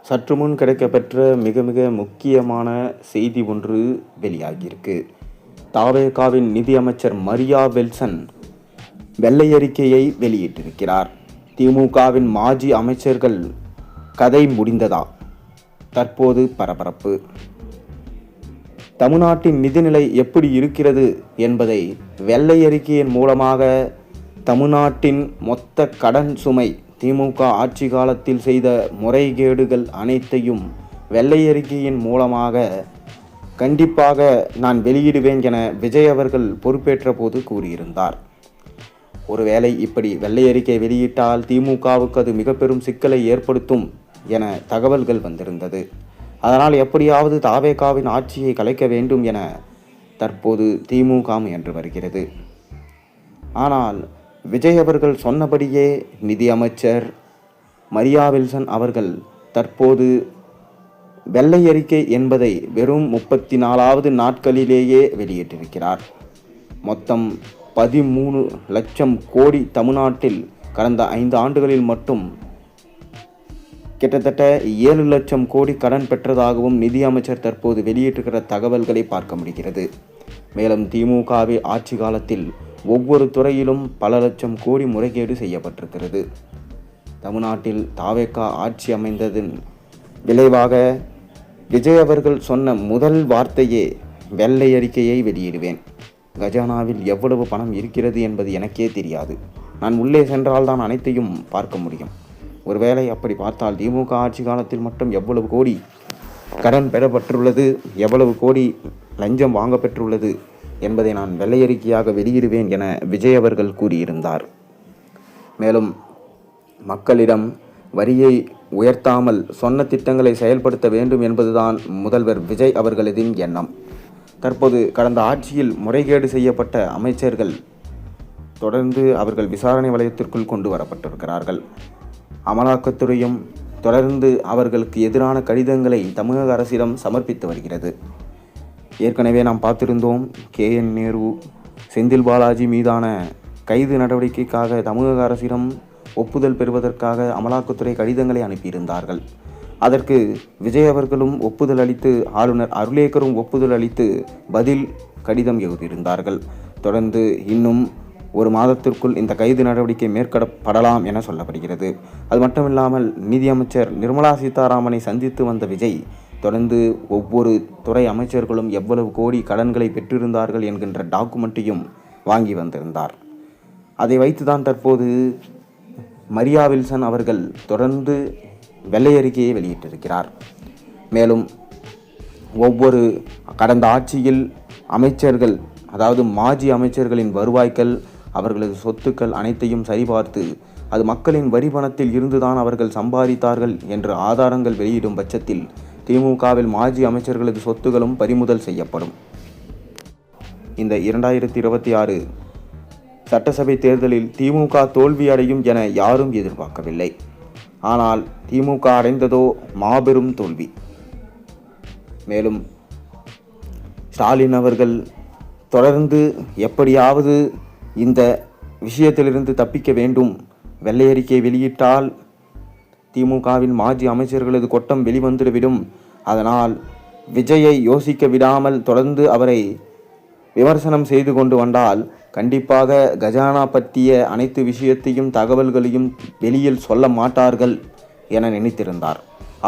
சற்று முன் கிடைக்கப்பெற்ற மிக மிக முக்கியமான செய்தி ஒன்று வெளியாகியிருக்கு. தாவேகாவின் நிதியமைச்சர் மரியா வில்சன் வெள்ளை அறிக்கையை வெளியிட்டிருக்கிறார். திமுகவின் மாஜி அமைச்சர்கள் கதை முடிந்ததா? தற்போது பரபரப்பு. தமிழ்நாட்டின் நிதிநிலை எப்படி இருக்கிறது என்பதை வெள்ளை அறிக்கையின் மூலமாக தமிழ்நாட்டின் மொத்த கடன் சுமை, திமுக ஆட்சி காலத்தில் செய்த முறைகேடுகள் அனைத்தையும் வெள்ளை அறிக்கையின் மூலமாக கண்டிப்பாக நான் வெளியிடுவேன் என விஜய் அவர்கள் பொறுப்பேற்ற போது கூறியிருந்தார். ஒருவேளை இப்படி வெள்ளை அறிக்கை வெளியிட்டால் திமுகவுக்கு அது மிக பெரும் சிக்கலை ஏற்படுத்தும் என தகவல்கள் வந்திருந்தது. அதனால் எப்படியாவது தாவேகாவின் ஆட்சியை கலைக்க வேண்டும் என தற்போது திமுக முயன்று வருகிறது. ஆனால் விஜய் அவர்கள் சொன்னபடியே நிதியமைச்சர் மரியா வில்சன் அவர்கள் தற்போது வெள்ளை அறிக்கை என்பதை வெறும் 34வது நாட்களிலேயே வெளியிட்டிருக்கிறார். மொத்தம் 13 லட்சம் கோடி தமிழ்நாட்டில் கடந்த 5 ஆண்டுகளில் மட்டும் கிட்டத்தட்ட 7 லட்சம் கோடி கடன் பெற்றதாகவும் நிதியமைச்சர் தற்போது வெளியிட்டிருக்கிற தகவல்களை பார்க்க முடிகிறது. மேலும் திமுகவை ஆட்சி காலத்தில் ஒவ்வொரு துறையிலும் பல லட்சம் கோடி முறைகேடு செய்யப்பட்டிருக்கிறது. தமிழ்நாட்டில் தாவேகா ஆட்சி அமைந்ததன் விளைவாக விஜய் அவர்கள் சொன்ன முதல் வார்த்தையே வெள்ளை அறிக்கையை வெளியிடுவேன். கஜானாவில் எவ்வளவு பணம் இருக்கிறது என்பது எனக்கே தெரியாது. நான் உள்ளே சென்றால் தான் அனைத்தையும் பார்க்க முடியும். ஒருவேளை அப்படி பார்த்தால் திமுக ஆட்சி காலத்தில் மட்டும் எவ்வளவு கோடி கடன் பெறப்பட்டுள்ளது, எவ்வளவு கோடி லஞ்சம் வாங்க பெற்றுள்ளது என்பதை நான் வெள்ளை அறிக்கையாக வெளியிடுவேன் என விஜய் அவர்கள் கூறியிருந்தார். மேலும் மக்களிடம் வரியை உயர்த்தாமல் சொன்ன திட்டங்களை செயல்படுத்த வேண்டும் என்பதுதான் முதல்வர் விஜய் அவர்களதின் எண்ணம். தற்போது கடந்த ஆட்சியில் முறைகேடு செய்யப்பட்ட அமைச்சர்கள் தொடர்ந்து அவர்கள் விசாரணை வலயத்திற்குள் கொண்டு வரப்பட்டிருக்கிறார்கள். அமலாக்கத்துறையும் தொடர்ந்து அவர்களுக்கு எதிரான கடிதங்களை தமிழக அரசிடம் சமர்ப்பித்து வருகிறது. ஏற்கனவே நாம் பார்த்திருந்தோம், KN நேரு, செந்தில் பாலாஜி மீதான கைது நடவடிக்கைக்காக தமிழக அரசிடம் ஒப்புதல் பெறுவதற்காக அமலாக்கத்துறை கடிதங்களை அனுப்பியிருந்தார்கள். அதற்கு விஜய் அவர்களும் ஒப்புதல் அளித்து, ஆளுநர் அருளேக்கரும் ஒப்புதல் அளித்து பதில் கடிதம் எழுதியிருந்தார்கள். தொடர்ந்து இன்னும் 1 மாதத்திற்குள் இந்த கைது நடவடிக்கை மேற்கொள்ளப்படலாம் என சொல்லப்படுகிறது. அது மட்டுமில்லாமல் நிதியமைச்சர் நிர்மலா சீதாராமனை சந்தித்து வந்த விஜய் தொடர்ந்து ஒவ்வொரு துறை அமைச்சர்களும் எவ்வளவு கோடி கடன்களை பெற்றிருந்தார்கள் என்கின்ற டாக்குமெண்ட்டையும் வாங்கி வந்திருந்தார். அதை வைத்துதான் தற்போது மரியா வில்சன் அவர்கள் தொடர்ந்து வெள்ளை அறிக்கையை வெளியிட்டிருக்கிறார். மேலும் ஒவ்வொரு கடந்த ஆட்சியில் அமைச்சர்கள், அதாவது மாஜி அமைச்சர்களின் வருவாய்கள், அவர்களது சொத்துக்கள் அனைத்தையும் சரிபார்த்து அது மக்களின் வரி பணத்தில் இருந்துதான் அவர்கள் சம்பாதித்தார்கள் என்று ஆதாரங்கள் வெளியிடும் பட்சத்தில் திமுகவில் மாஜி அமைச்சர்களது சொத்துகளும் பறிமுதல் செய்யப்படும். இந்த 2026 சட்டசபை தேர்தலில் திமுக தோல்வி அடையும் என யாரும் எதிர்பார்க்கவில்லை. ஆனால் திமுக அடைந்ததோ மாபெரும் தோல்வி. மேலும் ஸ்டாலின் அவர்கள் தொடர்ந்து எப்படியாவது இந்த விஷயத்திலிருந்து தப்பிக்க வேண்டும், வெள்ளை அறிக்கை வெளியிட்டால் திமுகவின் மாஜி அமைச்சர்களது கொட்டம் வெளிவந்துவிடும், அதனால் விஜயை யோசிக்க விடாமல் தொடர்ந்து அவரை விமர்சனம் செய்து கொண்டு வந்தால் கண்டிப்பாக கஜானா பற்றிய அனைத்து விஷயத்தையும் தகவல்களையும் வெளியில் சொல்ல மாட்டார்கள் என நினைத்திருந்தார்.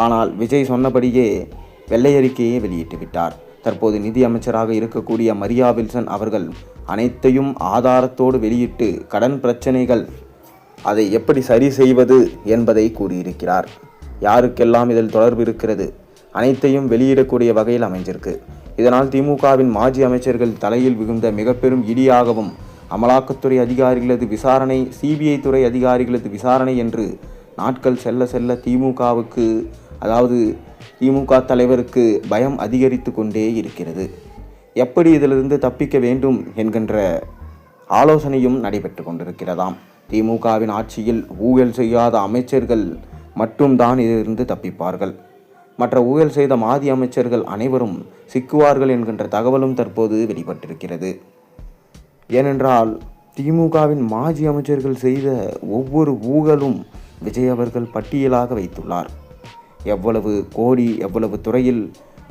ஆனால் விஜய் சொன்னபடியே வெள்ளை அறிக்கையை வெளியிட்டு விட்டார். தற்போது நிதி அமைச்சராக இருக்கக்கூடிய மரியா வில்சன் அவர்கள் அனைத்தையும் ஆதாரத்தோடு வெளியிட்டு கடன் பிரச்சனைகள் அதை எப்படி சரி செய்வது என்பதை கூறியிருக்கிறார். யாருக்கெல்லாம் இதில் தொடர்பு இருக்கிறது அனைத்தையும் வெளியிடக்கூடிய வகையில் அமைஞ்சிருக்கு. இதனால் திமுகவின் மாஜி அமைச்சர்கள் தலையில் விழுந்த மிக பெரும் இடியாகவும், அமலாக்கத்துறை அதிகாரிகளது விசாரணை, CBI துறை அதிகாரிகளது விசாரணை என்று நாட்கள் செல்ல செல்ல திமுகவுக்கு, அதாவது திமுக தலைவருக்கு பயம் அதிகரித்து கொண்டே இருக்கிறது. எப்படி இதிலிருந்து தப்பிக்க வேண்டும் என்கின்ற ஆலோசனையும் நடைபெற்று கொண்டிருக்கிறதாம். திமுகவின் ஆட்சியில் ஊழல் செய்யாத அமைச்சர்கள் மட்டும்தான் இதிலிருந்து தப்பிப்பார்கள். மற்ற ஊழல் செய்த மாஜி அமைச்சர்கள் அனைவரும் சிக்குவார்கள் என்கின்ற தகவலும் தற்போது வெளிப்பட்டிருக்கிறது. ஏனென்றால் திமுகவின் மாஜி அமைச்சர்கள் செய்த ஒவ்வொரு ஊழலும் விஜய் அவர்கள் பட்டியலாக வைத்துள்ளார். எவ்வளவு கோடி, எவ்வளவு துறையில்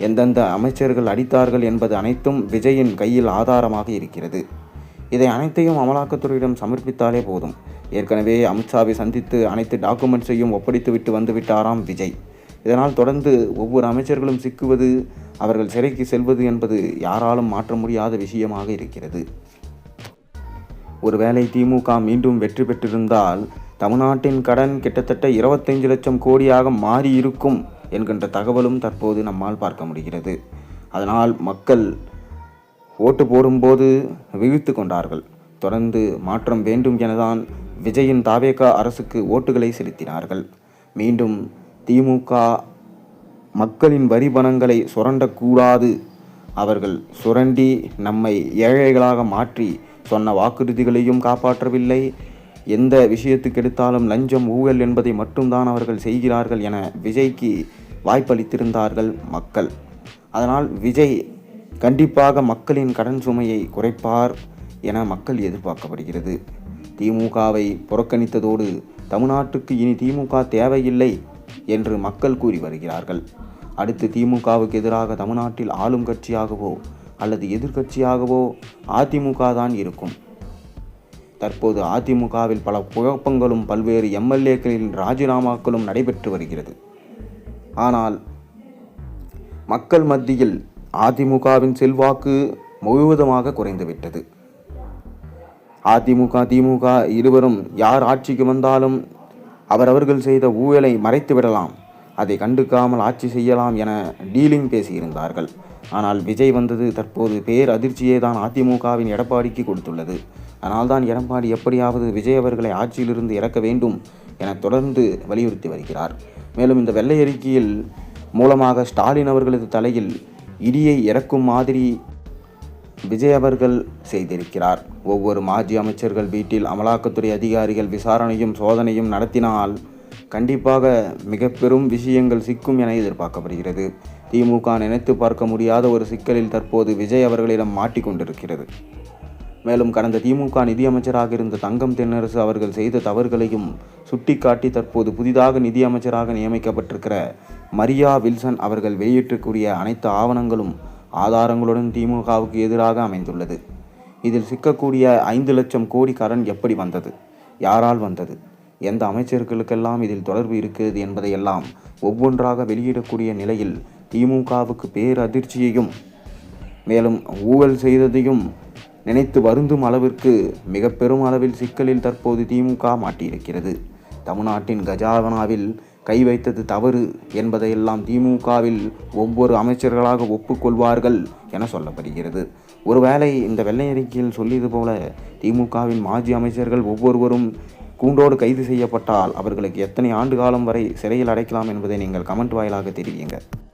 எந்தெந்த அமைச்சர்கள் அடித்தார்கள் என்பது அனைத்தும் விஜயின் கையில் ஆதாரமாக இருக்கிறது. இதை அனைத்தையும் அமலாக்கத்துறையிடம் சமர்ப்பித்தாலே போதும். ஏற்கனவே அமித்ஷாவை சந்தித்து அனைத்து டாக்குமெண்ட்ஸையும் ஒப்படைத்து விட்டு வந்துவிட்டாராம் விஜய். இதனால் தொடர்ந்து ஒவ்வொரு அமைச்சர்களும் சிக்குவது, அவர்கள் சிறைக்கு செல்வது என்பது யாராலும் மாற்ற முடியாத விஷயமாக இருக்கிறது. ஒருவேளை திமுக மீண்டும் வெற்றி பெற்றிருந்தால் தமிழ்நாட்டின் கடன் கிட்டத்தட்ட 25 லட்சம் கோடியாக மாறி இருக்கும் என்கின்ற தகவலும் தற்போது நம்மால் பார்க்க முடிகிறது. அதனால் மக்கள் ஓட்டு போடும்போது விழித்து கொண்டார்கள். தொடர்ந்து மாற்றம் வேண்டும் எனதான் விஜயின் தாவேகா அரசுக்கு ஓட்டுகளை செலுத்தினார்கள். மீண்டும் திமுக மக்களின் வரி பணங்களை சுரண்டக்கூடாது, அவர்கள் சுரண்டி நம்மை ஏழைகளாக மாற்றி சொன்ன வாக்குறுதிகளையும் காப்பாற்றவில்லை, எந்த விஷயத்துக்கு எடுத்தாலும் லஞ்சம், ஊழல் என்பதை மட்டும்தான் அவர்கள் செய்கிறார்கள் என விஜய்க்கு வாய்ப்பளித்திருந்தார்கள் மக்கள். அதனால் விஜய் கண்டிப்பாக மக்களின் கடன் சுமையை குறைப்பார் என மக்கள் எதிர்பார்க்கப்படுகிறது. திமுகவை புறக்கணித்ததோடு தமிழ்நாட்டுக்கு இனி திமுக தேவையில்லை என்று மக்கள் கூறி வருகிறார்கள். அடுத்து திமுகவுக்கு எதிராக தமிழ்நாட்டில் ஆளும் கட்சியாகவோ அல்லது எதிர்கட்சியாகவோ அதிமுக தான் இருக்கும். தற்போது அதிமுகவில் பல குழப்பங்களும் பல்வேறு எம்எல்ஏக்களின் ராஜினாமாக்களும் நடைபெற்று வருகிறது. ஆனால் மக்கள் மத்தியில் அதிமுகவின் செல்வாக்கு முழுவதுமாக குறைந்துவிட்டது. அதிமுக, திமுக இருவரும் யார் ஆட்சிக்கு வந்தாலும் அவரவர்கள் செய்த ஊழலை மறைத்து விடலாம், அதை கண்டுக்காமல் ஆட்சி செய்யலாம் என டீலிங் பேசியிருந்தார்கள். ஆனால் விஜய் வந்தது தற்போது பேர் அதிர்ச்சியே தான் அதிமுகவின் எடப்பாடிக்கு கொடுத்துள்ளது. அதனால்தான் எடப்பாடி எப்படியாவது விஜய் அவர்களை ஆட்சியிலிருந்து இறக்க வேண்டும் என தொடர்ந்து வலியுறுத்தி வருகிறார். மேலும் இந்த வெள்ளை அறிக்கையில் மூலமாக ஸ்டாலின் அவர்களது தலையில் இடியை இறக்கும் மாதிரி விஜய் அவர்கள் செய்திருக்கிறார். ஒவ்வொரு மாஜி அமைச்சர்கள் வீட்டில் அமலாக்கத்துறை அதிகாரிகள் விசாரணையும் சோதனையும் நடத்தினால் கண்டிப்பாக மிக பெரும் விஷயங்கள் சிக்கும் என எதிர்பார்க்கப்படுகிறது. திமுக நினைத்து பார்க்க முடியாத ஒரு சிக்கலில் தற்போது விஜய் அவர்களிடம் மாட்டிக்கொண்டிருக்கிறது. மேலும் கடந்த திமுக நிதியமைச்சராக இருந்த தங்கம் தென்னரசு அவர்கள் செய்த தவறுகளையும் சுட்டிக்காட்டி தற்போது புதிதாக நிதியமைச்சராக நியமிக்கப்பட்டிருக்கிற மரியா வில்சன் அவர்கள் வெளியிட்டிருக்கூடிய அனைத்து ஆவணங்களும் ஆதாரங்களுடன் திமுகவுக்கு எதிராக அமைந்துள்ளது. இதில் சிக்கக்கூடிய 5 லட்சம் கோடி கடன் எப்படி வந்தது, யாரால் வந்தது, எந்த அமைச்சர்களுக்கெல்லாம் இதில் தொடர்பு இருக்கிறது என்பதையெல்லாம் ஒவ்வொன்றாக வெளியிடக்கூடிய நிலையில் திமுகவுக்கு பேரதிர்ச்சியையும் மேலும் ஊழல் செய்ததையும் நினைத்து வருந்தும் அளவிற்கு மிக பெரும் அளவில் சிக்கலில் தற்போது திமுக மாட்டியிருக்கிறது. தமிழ்நாட்டின் கஜானாவில் கை வைத்தது தவறு என்பதையெல்லாம் திமுகவில் ஒவ்வொரு அமைச்சர்களாக ஒப்புக்கொள்வார்கள் என சொல்லப்படுகிறது. ஒருவேளை இந்த வெள்ளை அறிக்கையில் சொல்லியது போல திமுகவின் மாஜி அமைச்சர்கள் ஒவ்வொருவரும் கூண்டோடு கைது செய்யப்பட்டால் அவர்களுக்கு எத்தனை ஆண்டு காலம் வரை சிறையில் அடைக்கலாம் என்பதை நீங்கள் கமெண்ட் வாயிலாக தெரிவியுங்க.